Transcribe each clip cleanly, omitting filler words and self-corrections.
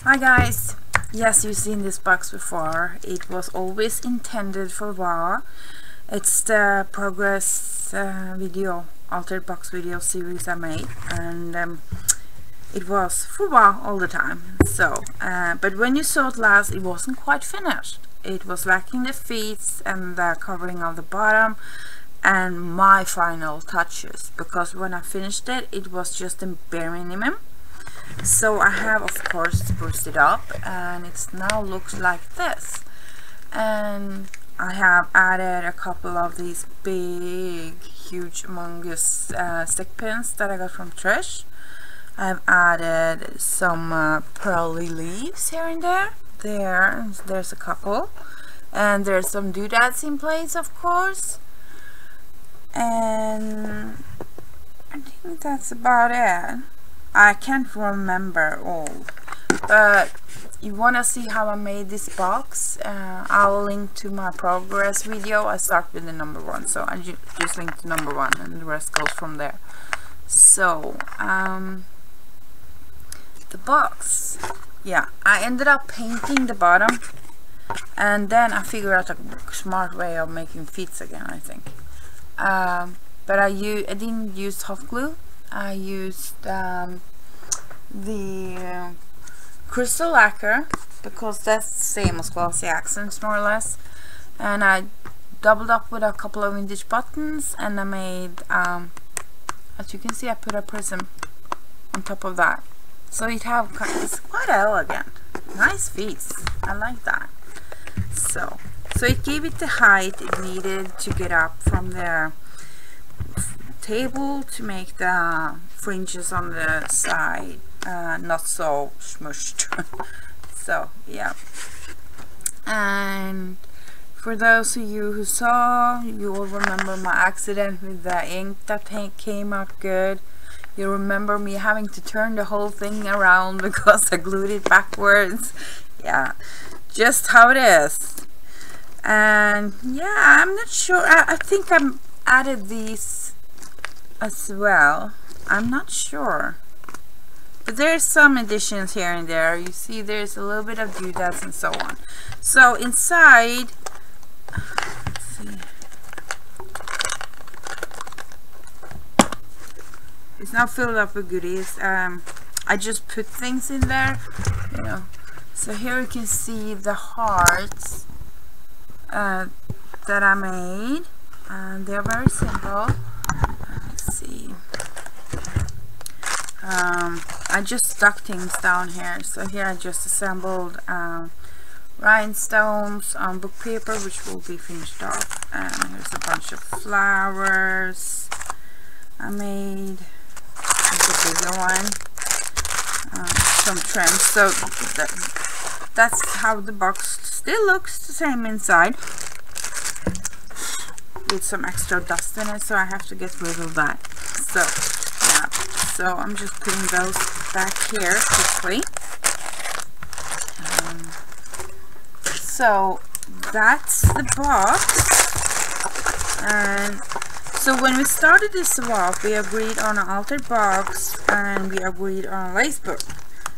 Hi guys, yes, you've seen this box before. It was always intended for VA. It's the progress video, altered box video series I made, and it was for VA all the time. So, but when you saw it last, it wasn't quite finished. It was lacking the feet and the covering of the bottom and my final touches, because when I finished it, it was just a bare minimum. So I have of course spruced it up, and it now looks like this. And I have added a couple of these big, huge, humongous stick pins that I got from Trish. I've added some pearly leaves here and there. There's a couple, and there's some doodads in place, of course. And I think that's about it. I can't remember all, but you want to see how I made this box, I'll link to my progress video. I start with the number 1, so I just link to number 1 and the rest goes from there. So the box, yeah, I ended up painting the bottom, and then I figured out a smart way of making feet again, I think. But I didn't use hot glue. I used the crystal lacquer, because that's the same as glossy accents more or less, and I doubled up with a couple of vintage buttons, and I made as you can see, I put a prism on top of that, so it's quite elegant, nice feet. I like that. So it gave it the height it needed to get up from the table to make the fringes on the side not so smushed. So yeah, and for those of you who saw, you will remember my accident with the ink that came out good. You remember me having to turn the whole thing around because I glued it backwards. Yeah, just how it is. And yeah, I'm not sure, I think I added these as well, I'm not sure, but there's some additions here and there. You see there's a little bit of doodads and so on. So inside, let's see, it's now filled up with goodies. I just put things in there, you know. So here you can see the hearts that I made, and they're very simple. Let's see. I just stuck things down here. So here I just assembled rhinestones on book paper, which will be finished off. And here's a bunch of flowers I made. Here's a bigger one. Some trims. So that's how the box still looks the same inside, with some extra dust in it, so I have to get rid of that. So yeah, so I'm just putting those back here quickly. So that's the box. And so when we started this swap, we agreed on an altered box, and we agreed on a lace book.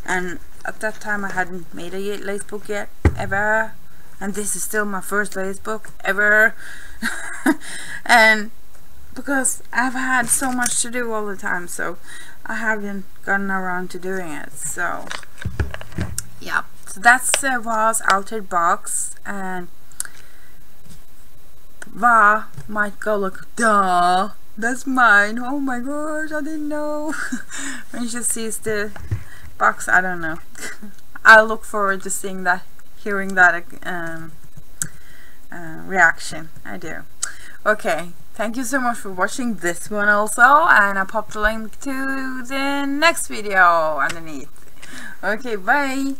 And at that time I hadn't made a lace book yet, ever, and this is still my first lace book ever. And because I've had so much to do all the time, so I haven't gotten around to doing it. So yeah, so that's VA's altered box. And Va might go look, duh, that's mine, oh my gosh, I didn't know. When she sees the box, I don't know. I look forward to seeing that, hearing that reaction. I do. Okay, thank you so much for watching this one also, and I'll pop the link to the next video underneath. Okay, bye.